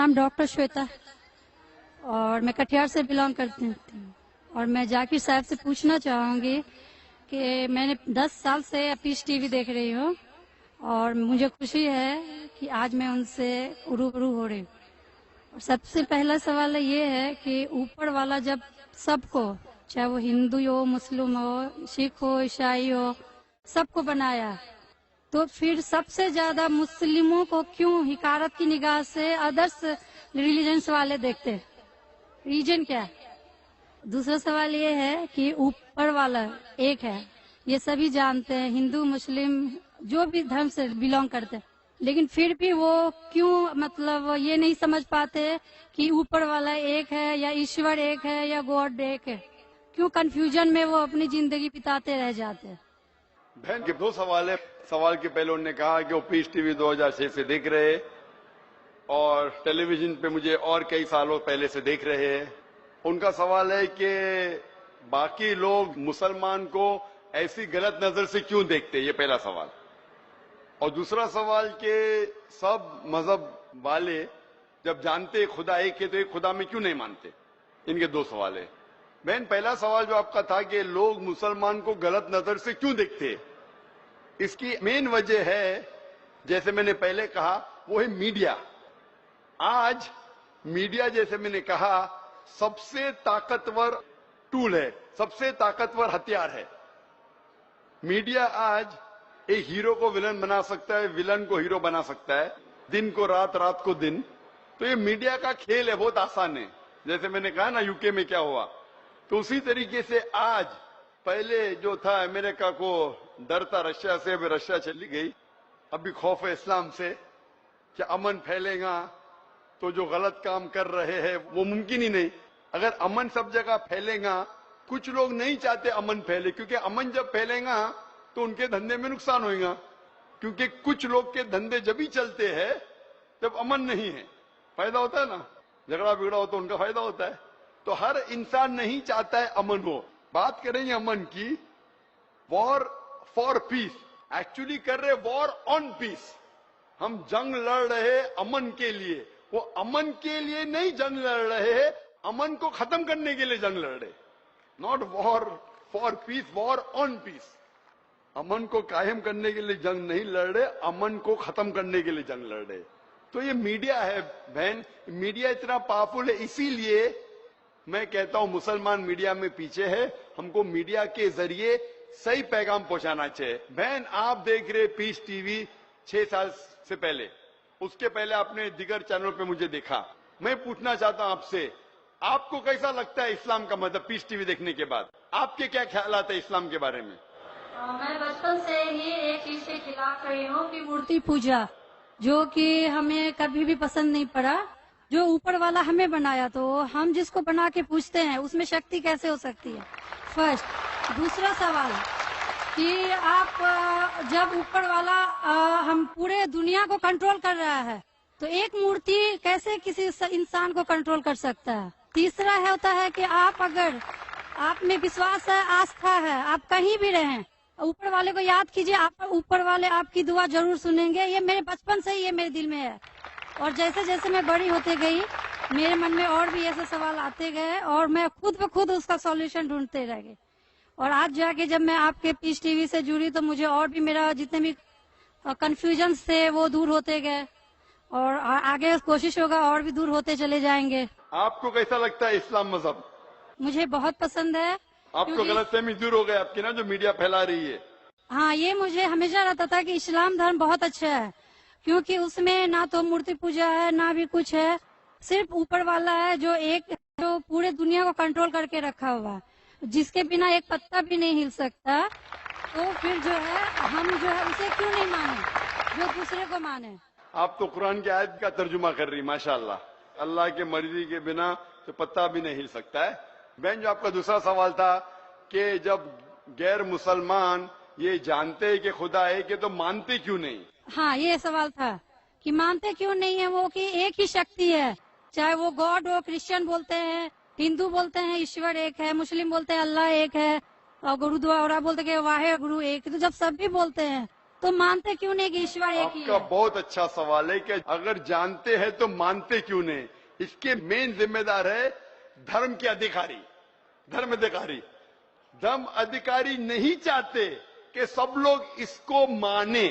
नाम डॉक्टर श्वेता और मैं कटिहार से बिलोंग करती हूँ और मैं जाकिर साहब से पूछना चाहूँगी कि मैंने 10 साल से पीस टीवी देख रही हूँ और मुझे खुशी है कि आज मैं उनसे रूबरू हो रही हूँ। और सबसे पहला सवाल ये है कि ऊपर वाला जब सबको, चाहे वो हिंदू हो, मुस्लिम हो, सिख हो, ईसाई हो, सबको बनाया, तो फिर सबसे ज्यादा मुस्लिमों को क्यों हिकारत की निगाह से अदर्स रिलीजन्स वाले देखते? रीजन क्या है? दूसरा सवाल ये है कि ऊपर वाला एक है, ये सभी जानते हैं, हिंदू मुस्लिम जो भी धर्म से बिलोंग करते हैं, लेकिन फिर भी वो क्यों मतलब ये नहीं समझ पाते कि ऊपर वाला एक है या ईश्वर एक है या गॉड एक है? क्यों कंफ्यूजन में वो अपनी जिंदगी बिताते रह जाते हैं? बहन के 2 सवाल है। सवाल के पहले उन्होंने कहा कि वो पीस टीवी 2006 से देख रहे हैं और टेलीविजन पे मुझे और कई सालों पहले से देख रहे हैं। उनका सवाल है कि बाकी लोग मुसलमान को ऐसी गलत नजर से क्यों देखते हैं, ये पहला सवाल। और दूसरा सवाल कि सब मजहब वाले जब जानते खुदा एक है तो एक खुदा में क्यों नहीं मानते? इनके 2 सवाल है। बहन, पहला सवाल जो आपका था कि लोग मुसलमान को गलत नजर से क्यों देखते हैं, इसकी मेन वजह है, जैसे मैंने पहले कहा, वो है मीडिया। आज मीडिया, जैसे मैंने कहा, सबसे ताकतवर टूल है, सबसे ताकतवर हथियार है। मीडिया आज एक हीरो को विलन बना सकता है, विलन को हीरो बना सकता है, दिन को रात, रात को दिन। तो ये मीडिया का खेल है, बहुत आसान है। जैसे मैंने कहा ना यूके में क्या हुआ, तो उसी तरीके से आज पहले जो था अमेरिका को डर था रशिया से, अभी रशिया चली गई, अभी खौफ है इस्लाम से कि अमन फैलेगा तो जो गलत काम कर रहे हैं वो मुमकिन ही नहीं। अगर अमन सब जगह फैलेगा, कुछ लोग नहीं चाहते अमन फैले, क्योंकि अमन जब फैलेगा तो उनके धंधे में नुकसान होगा, क्योंकि कुछ लोग के धंधे जब ही चलते हैं जब अमन नहीं है। फायदा होता है ना, झगड़ा बिगड़ा हो तो उनका फायदा होता है। तो हर इंसान नहीं चाहता है अमन हो। बात करेंगे अमन की, वॉर फॉर पीस, एक्चुअली कर रहे वॉर ऑन पीस। हम जंग लड़ रहे अमन के लिए, वो अमन के लिए नहीं जंग लड़ रहे, अमन को खत्म करने के लिए जंग लड़ रहे। Not war for peace, war on peace. अमन को कायम करने के लिए जंग नहीं लड़ रहे, अमन को खत्म करने के लिए जंग लड़ रहे। तो ये मीडिया है बहन, मीडिया इतना पावरफुल है, इसीलिए मैं कहता हूं मुसलमान मीडिया में पीछे है। हमको मीडिया के जरिए सही पैगाम पहुंचाना चाहिए। बहन, आप देख रहे पीस टीवी 6 साल से पहले, उसके पहले आपने दिगर चैनल पे मुझे देखा। मैं पूछना चाहता हूं आपसे, आपको कैसा लगता है इस्लाम का मजहब पीस टीवी देखने के बाद? आपके क्या ख्याल आते हैं इस्लाम के बारे में? मैं बचपन से ही एक चीज के खिलाफ रही हूँ कि मूर्ति पूजा, जो कि हमें कभी भी पसंद नहीं पड़ा। जो ऊपर वाला हमें बनाया, तो हम जिसको बना के पूछते हैं उसमें शक्ति कैसे हो सकती है? फर्स्ट। दूसरा सवाल कि आप जब ऊपर वाला हम पूरे दुनिया को कंट्रोल कर रहा है, तो एक मूर्ति कैसे किसी इंसान को कंट्रोल कर सकता है? तीसरा होता है कि आप अगर आप में विश्वास है, आस्था है, आप कहीं भी रहें, ऊपर वाले को याद कीजिए, आप ऊपर वाले आपकी दुआ जरूर सुनेंगे। ये मेरे बचपन से ही ये मेरे दिल में है, और जैसे जैसे मैं बड़ी होते गई मेरे मन में और भी ऐसे सवाल आते गए और मैं खुद ब खुद उसका सॉल्यूशन ढूंढते रह गई। और आज जाके जब मैं आपके पीस टीवी से जुड़ी तो मुझे और भी मेरा जितने भी कंफ्यूजन थे वो दूर होते गए, और आगे कोशिश होगा और भी दूर होते चले जाएंगे। आपको कैसा लगता है इस्लाम मजहब? मुझे बहुत पसंद है। आपको गलतफहमी दूर हो गई आपकी ना, जो मीडिया फैला रही है? हाँ, ये मुझे हमेशा रहता था कि इस्लाम धर्म बहुत अच्छा है, क्योंकि उसमें ना तो मूर्ति पूजा है ना भी कुछ है, सिर्फ ऊपर वाला है जो एक, जो पूरे दुनिया को कंट्रोल करके रखा हुआ है, जिसके बिना एक पत्ता भी नहीं हिल सकता। तो फिर जो है हम जो है उसे क्यों नहीं माने, जो दूसरे को माने। आप तो कुरान की आयत का तर्जुमा कर रही, माशाल्लाह। अल्लाह के मर्जी के बिना तो पत्ता भी नहीं हिल सकता है। बहन, जो आपका दूसरा सवाल था कि जब गैर मुसलमान ये जानते हैं कि खुदा है कि, तो मानते क्यों नहीं? हाँ, ये सवाल था कि मानते क्यों नहीं है वो, कि एक ही शक्ति है, चाहे वो गॉड हो, क्रिश्चियन बोलते हैं, हिंदू बोलते हैं ईश्वर एक है, मुस्लिम बोलते हैं अल्लाह एक है, और गुरुद्वारा बोलते हैं वाहे गुरु एक। तो जब सब भी बोलते हैं तो मानते क्यों नहीं कि ईश्वर एक ही आपका है? बहुत अच्छा सवाल है कि अगर जानते हैं तो मानते क्यों नहीं। इसके मेन जिम्मेदार है धर्म के अधिकारी, धर्म अधिकारी। धर्म अधिकारी नहीं चाहते कि सब लोग इसको माने।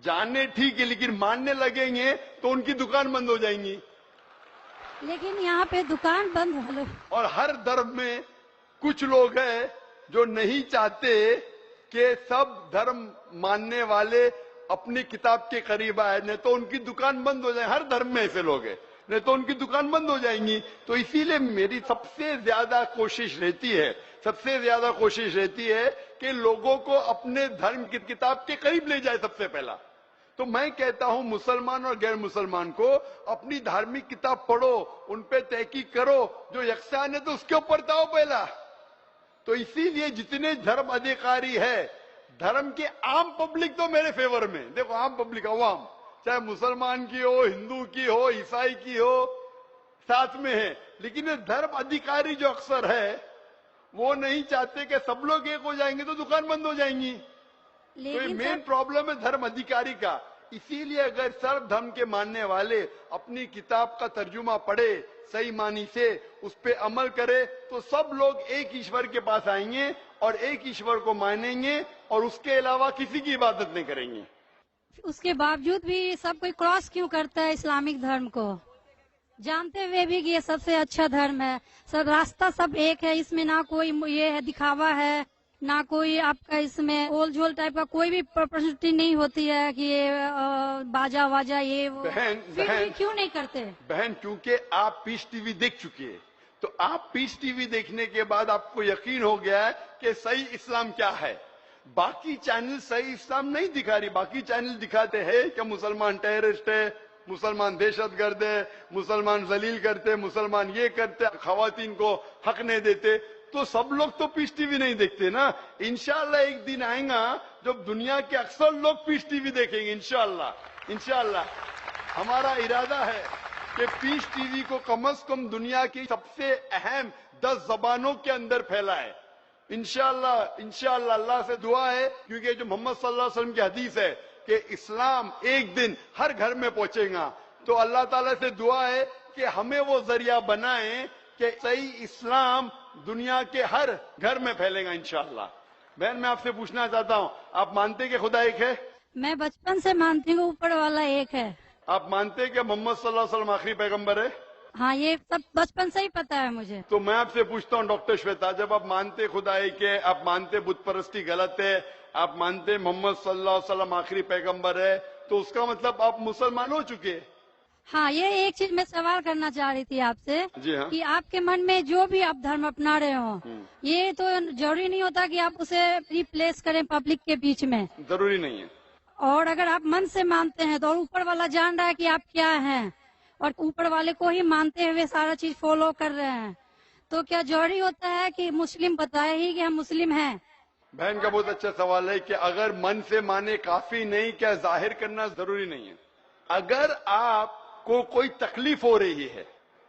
जाने ठीक है, लेकिन मानने लगेंगे तो उनकी दुकान बंद हो जाएंगी। लेकिन यहाँ पे दुकान बंद हेलो और हर धर्म में कुछ लोग हैं जो नहीं चाहते कि सब धर्म मानने वाले अपनी किताब के करीब आए, नहीं तो उनकी दुकान बंद हो जाए। हर धर्म में ऐसे लोग हैं, नहीं तो उनकी दुकान बंद हो जाएंगी। तो इसीलिए मेरी सबसे ज्यादा कोशिश रहती है कि लोगों को अपने धर्म की किताब के करीब ले जाए सबसे पहला। तो मैं कहता हूं मुसलमान और गैर मुसलमान को अपनी धार्मिक किताब पढ़ो, उन पे तहकीक करो, जो यकसान है तो उसके ऊपर जाओ पहला। तो इसीलिए जितने धर्म अधिकारी है, धर्म के आम पब्लिक तो मेरे फेवर में, देखो आम पब्लिक अवाम, चाहे मुसलमान की हो, हिंदू की हो, ईसाई की हो, साथ में है। लेकिन ये धर्म अधिकारी जो अक्सर है वो नहीं चाहते कि सब लोग एक हो जाएंगे तो दुकान बंद हो जाएंगी। तो ये लेकिन मेन सर, प्रॉब्लम है धर्म अधिकारी का। इसीलिए अगर सर्व धर्म के मानने वाले अपनी किताब का तर्जुमा पढ़े, सही मानी से उस पे अमल करे, तो सब लोग एक ईश्वर के पास आएंगे और एक ईश्वर को मानेंगे और उसके अलावा किसी की इबादत नहीं करेंगे। उसके बावजूद भी सब कोई क्रॉस क्यों करता है इस्लामिक धर्म को, जानते हुए भी कि ये सबसे अच्छा धर्म है, सब रास्ता सब एक है, इसमें ना कोई ये है दिखावा है, ना कोई आपका इसमें ओल झोल टाइप का कोई भी प्रस्तुति नहीं होती है कि ये बाजा वाजा ये वो। फिर भी क्यों नहीं करते? बहन, क्योंकि आप पीस टीवी देख चुकी है, तो आप पीस टीवी देखने के बाद आपको यकीन हो गया है कि सही इस्लाम क्या है। बाकी चैनल सही इस्लाम नहीं दिखा रही। बाकी चैनल दिखाते हैं कि मुसलमान टेररिस्ट है, मुसलमान दहशतगर्द है, मुसलमान जलील करते, मुसलमान ये करते, खवातीन को हक नहीं देते। तो सब लोग तो पीस टीवी नहीं देखते ना। इंशाल्लाह एक दिन आएगा जब दुनिया के अक्सर लोग पीस टीवी देखेंगे। इंशाल्लाह हमारा इरादा है कि पीस टीवी को कम से कम दुनिया की सबसे अहम 10 जबानों के अंदर फैलाए। इंशाल्लाह अल्लाह से दुआ है, क्योंकि जो मोहम्मद सल्लल्लाहु अलैहि वसल्लम की हदीस है कि इस्लाम एक दिन हर घर में पहुंचेगा, तो अल्लाह ताला से दुआ है कि हमें वो जरिया बनाए कि सही इस्लाम दुनिया के हर घर में फैलेगा इंशाल्लाह। बहन, मैं आपसे पूछना चाहता हूँ, आप मानते हैं कि खुदा एक है? मैं बचपन से मानती हूँ ऊपर वाला एक है। आप मानते हैं कि मोहम्मद सल्लल्लाहु अलैहि वसल्लम आखिरी पैगंबर है? हाँ, ये सब बचपन से ही पता है मुझे। तो मैं आपसे पूछता हूँ डॉक्टर श्वेता, जब आप मानते खुदा एक है, आप मानते बुत परस्ती गलत है, आप मानते मोहम्मद सल्लल्लाहु अलैहि वसल्लम आखिरी पैगंबर है, तो उसका मतलब आप मुसलमान हो चुके हैं। हाँ, ये एक चीज मैं सवाल करना चाह रही थी आपसे। जी हाँ। कि आपके मन में जो भी आप धर्म अपना रहे हो, ये तो जरूरी नहीं होता कि आप उसे रिप्लेस करें पब्लिक के बीच में। जरूरी नहीं है। और अगर आप मन से मानते हैं तो ऊपर वाला जान रहा है कि आप क्या हैं, और ऊपर वाले को ही मानते हुए सारा चीज फॉलो कर रहे हैं, तो क्या जरूरी होता है कि मुस्लिम बताए ही कि हम मुस्लिम हैं? बहन का बहुत अच्छा सवाल है कि अगर मन से माने काफी नहीं, क्या जाहिर करना जरूरी नहीं है? अगर आपको कोई तकलीफ हो रही है,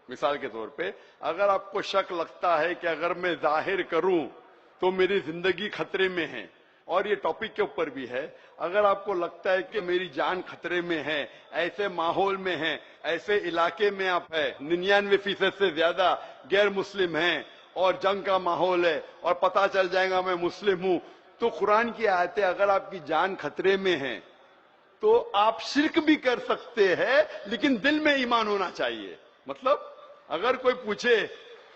मिसाल के तौर पे अगर आपको शक लगता है कि अगर मैं जाहिर करूं तो मेरी जिंदगी खतरे में है, और ये टॉपिक के ऊपर भी है, अगर आपको लगता है कि मेरी जान खतरे में है, ऐसे माहौल में है, ऐसे इलाके में आप है, 99% से ज्यादा गैर मुस्लिम हैं और जंग का माहौल है और पता चल जाएगा मैं मुस्लिम हूं, तो कुरान की आयतें, अगर आपकी जान खतरे में है तो आप शिर्क भी कर सकते हैं, लेकिन दिल में ईमान होना चाहिए। मतलब अगर कोई पूछे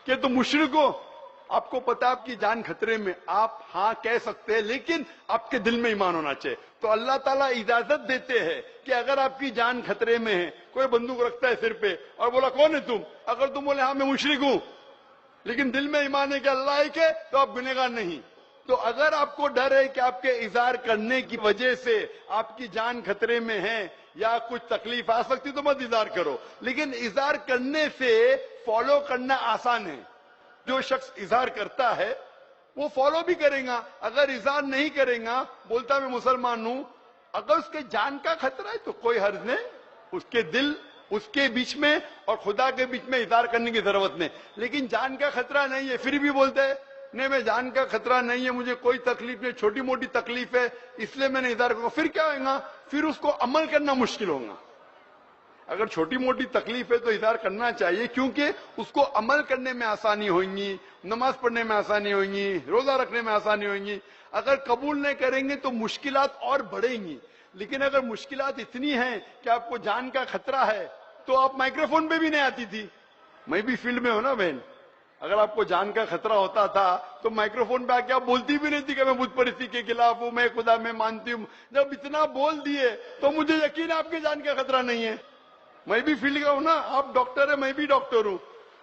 कि तुम मुशरिक हो, आपको पता आपकी जान खतरे में, आप हाँ कह सकते हैं, लेकिन आपके दिल में ईमान होना चाहिए। तो अल्लाह ताला इजाजत देते हैं कि अगर आपकी जान खतरे में है, कोई बंदूक रखता है सिर पे और बोला कौन है तुम, अगर तुम बोले हाँ मैं मुशरिक हूं, लेकिन दिल में ईमान है कि अल्लाह एक है, तो आप गुनहगार नहीं। तो अगर आपको डर है कि आपके इज़हार करने की वजह से आपकी जान खतरे में है या कुछ तकलीफ आ सकती, तो मत इज़हार करो। लेकिन इज़हार करने से फॉलो करना आसान है। जो शख्स इज़हार करता है वो फॉलो भी करेगा। अगर इज़हार नहीं करेगा, बोलता मैं मुसलमान हूं, अगर उसके जान का खतरा है तो कोई हर्ज नहीं, उसके दिल उसके बीच में और खुदा के बीच में इज़हार करने की जरूरत नहीं। लेकिन जान का खतरा नहीं है फिर भी बोलते हैं نہیں میں جان کا خطرہ نہیں ہے، مجھے کوئی تکلیف نہیں، چھوٹی موٹی تکلیف ہے اس لیے میں نے اظہار کروں، پھر کیا ہوگا؟ پھر اس کو عمل کرنا مشکل ہوگا۔ اگر چھوٹی موٹی تکلیف ہے تو اظہار کرنا چاہیے، کیونکہ اس کو عمل کرنے میں آسانی ہوگی، نماز پڑھنے میں آسانی ہوگی، روزہ رکھنے میں آسانی ہوگی۔ اگر قبول نہیں کریں گے تو مشکلات اور بڑھیں گی، لیکن اگر مشکلات اتنی ہیں کہ آپ کو جان کا خطرہ ہے تو آپ مائکروفون پہ بھی نہیں آتی تھی۔ میں بھی فیلڈ میں ہوں نا بہن، اگر آپ کو جان کا خطرہ ہوتا تھا تو مائکروفون پہ آ کے آپ بولتی بھی نہیں تھی کہ میں بت پرستی کے خلاف ہوں، میں خدا میں مانتی ہوں۔ جب اتنا بول دیے تو مجھے یقین ہے آپ کے جان کا خطرہ نہیں ہے۔ میں بھی فیلڈ کا ہوں نا، آپ ڈاکٹر ہے، میں بھی ڈاکٹر ہوں۔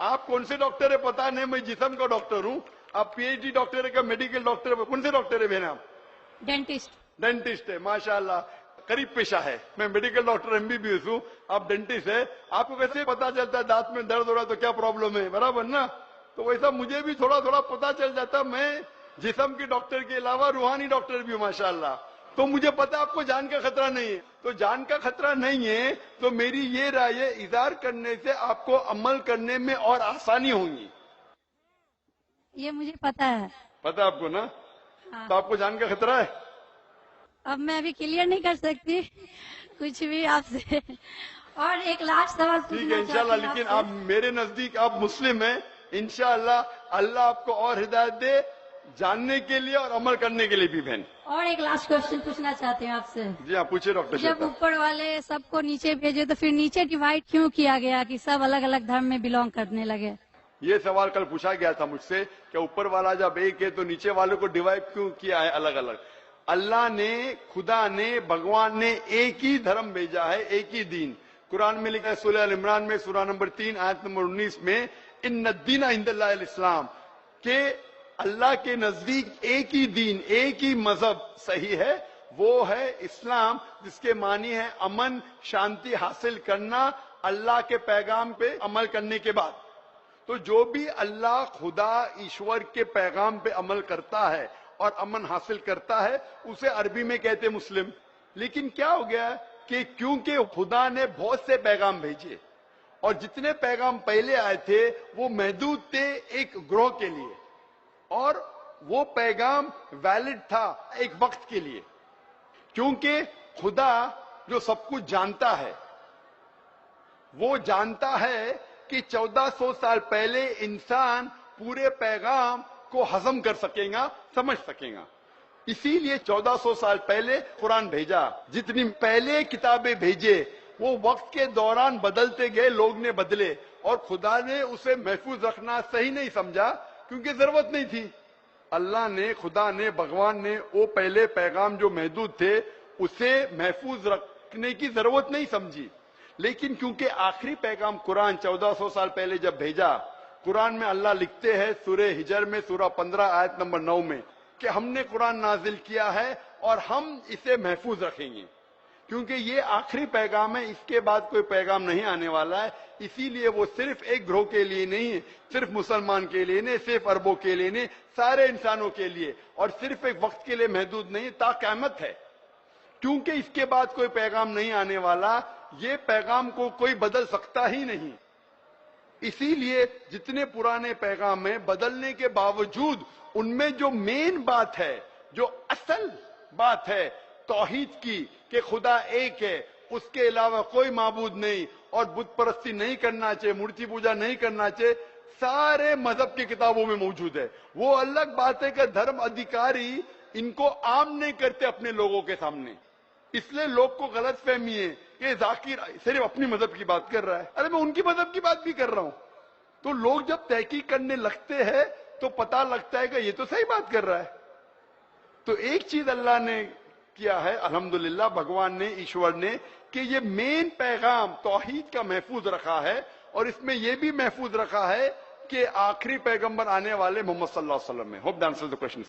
آپ کون سے ڈاکٹر ہے پتا نہیں، میں جسم کا ڈاکٹر ہوں۔ آپ پی ایچ ڈی ڈاکٹر ہے کہ میڈیکل ڈاکٹر ہے؟ کون سے ڈاکٹر ہے بہن آپ؟ ڈینٹسٹ۔ ڈینٹسٹ ہے، ماشاءاللہ قریب پیشہ ہے۔ میں medical doctor M B B S ہوں، آپ ڈینٹسٹ ہے۔ آپ کو کیسے پتا چلتا ہے دانت میں درد ہو رہا ہے تو کیا پرابلم ہے؟ برابر نا؟ تو ویسا مجھے بھی تھوڑا تھوڑا پتا چل جاتا، میں جسم کے ڈاکٹر کے علاوہ روحانی ڈاکٹر بھی ہوں ماشاءاللہ۔ تو مجھے پتا آپ کو جان کا خطرہ نہیں ہے، تو جان کا خطرہ نہیں ہے تو میری یہ رائے ہے، اظہار کرنے سے آپ کو عمل کرنے میں اور آسانی ہوگی۔ یہ مجھے پتا ہے۔ پتا آپ کو نا؟ ہاں۔ تو آپ کو جان کا خطرہ ہے؟ اب میں ابھی کلیئر نہیں کر سکتی کچھ بھی آپ سے۔ اور ایک لاسٹ سوال ٹھیک ہے پوچھنا انشاءاللہ، چاہتی ہوں لیکن آپ آپ میرے نزدیک آپ مسلم ہیں، انشاءاللہ اللہ آپ کو اور ہدایت دے جاننے کے لیے اور عمل کرنے کے لیے بھی بہن۔ اور ایک لاسٹ کوشچن پوچھنا چاہتے ہیں آپ سے۔ جی ہاں پوچھے ڈاکٹر جب شیخ۔ اوپر والے سب کو نیچے بھیجے تو پھر نیچے ڈیوائڈ کیوں کیا گیا کہ سب الگ الگ دھرم میں بلونگ کرنے لگے؟ یہ سوال کل پوچھا گیا تھا مجھ سے کہ اوپر والا جب ایک ہے تو نیچے والوں کو ڈیوائڈ کیوں کیا ہے الگ الگ؟ اللہ نے، خدا نے، بھگوان نے ایک ہی دھرم بھیجا ہے، ایک ہی دین۔ قرآن میں لکھا ہے سورہ ال عمران میں سورہ نمبر 3 آیت نمبر 19 میں، ان الدین عند اللہ الاسلام، کہ اللہ کے نزدیک ایک ہی دین، ایک ہی مذہب صحیح ہے، وہ ہے اسلام، جس کے معنی ہے امن، شانتی حاصل کرنا اللہ کے پیغام پہ عمل کرنے کے بعد۔ تو جو بھی اللہ، خدا، ایشور کے پیغام پہ عمل کرتا ہے اور امن حاصل کرتا ہے اسے عربی میں کہتے مسلم۔ لیکن کیا ہو گیا کہ کیونکہ خدا نے بہت سے پیغام بھیجے اور جتنے پیغام پہلے آئے تھے وہ محدود تھے ایک گروہ کے لیے، اور وہ پیغام ویلڈ تھا ایک وقت کے لیے، کیونکہ خدا جو سب کچھ جانتا ہے، وہ جانتا ہے کہ 1400 سال پہلے انسان پورے پیغام کو ہضم کر سکے گا، سمجھ سکے گا، اسی لیے 1400 سال پہلے قرآن بھیجا۔ جتنی پہلے کتابیں بھیجے وہ وقت کے دوران بدلتے گئے، لوگ نے بدلے، اور خدا نے اسے محفوظ رکھنا صحیح نہیں سمجھا کیونکہ ضرورت نہیں تھی۔ اللہ نے، خدا نے، بھگوان نے وہ پہلے پیغام جو محدود تھے اسے محفوظ رکھنے کی ضرورت نہیں سمجھی، لیکن کیونکہ آخری پیغام قرآن 1400 سال پہلے جب بھیجا، قرآن میں اللہ لکھتے ہیں سورہ ہجر میں سورہ 15 آیت نمبر 9 میں کہ ہم نے قرآن نازل کیا ہے اور ہم اسے محفوظ رکھیں گے، کیونکہ یہ آخری پیغام ہے، اس کے بعد کوئی پیغام نہیں آنے والا ہے۔ اسی لیے وہ صرف ایک گروہ کے لیے نہیں، صرف مسلمان کے لیے نہیں، صرف عربوں کے لیے نہیں، سارے انسانوں کے لیے، اور صرف ایک وقت کے لیے محدود نہیں، تا قیامت ہے، کیونکہ اس کے بعد کوئی پیغام نہیں آنے والا، یہ پیغام کو کوئی بدل سکتا ہی نہیں۔ اسی لیے جتنے پرانے پیغام ہیں بدلنے کے باوجود ان میں جو مین بات ہے، جو اصل بات ہے توحید کی، کہ خدا ایک ہے، اس کے علاوہ کوئی معبود نہیں، اور بت پرستی نہیں کرنا چاہیے، مورتی پوجا نہیں کرنا چاہیے، سارے مذہب کی کتابوں میں موجود ہے۔ وہ الگ بات ہے کہ دھرم ادھیکاری ان کو عام نہیں کرتے اپنے لوگوں کے سامنے، اس لیے لوگ کو غلط فہمی ہے کہ ذاکر صرف اپنی مذہب کی بات کر رہا ہے۔ ارے میں ان کی مذہب کی بات بھی کر رہا ہوں۔ تو لوگ جب تحقیق کرنے لگتے ہیں تو پتہ لگتا ہے کہ یہ تو صحیح بات کر رہا ہے۔ تو ایک چیز اللہ نے کیا ہے، الحمدللہ بھگوان نے، ایشور نے، کہ یہ مین پیغام توحید کا محفوظ رکھا ہے، اور اس میں یہ بھی محفوظ رکھا ہے کہ آخری پیغمبر آنے والے محمد صلی اللہ علیہ وسلم ہے۔ Hope the answer the question.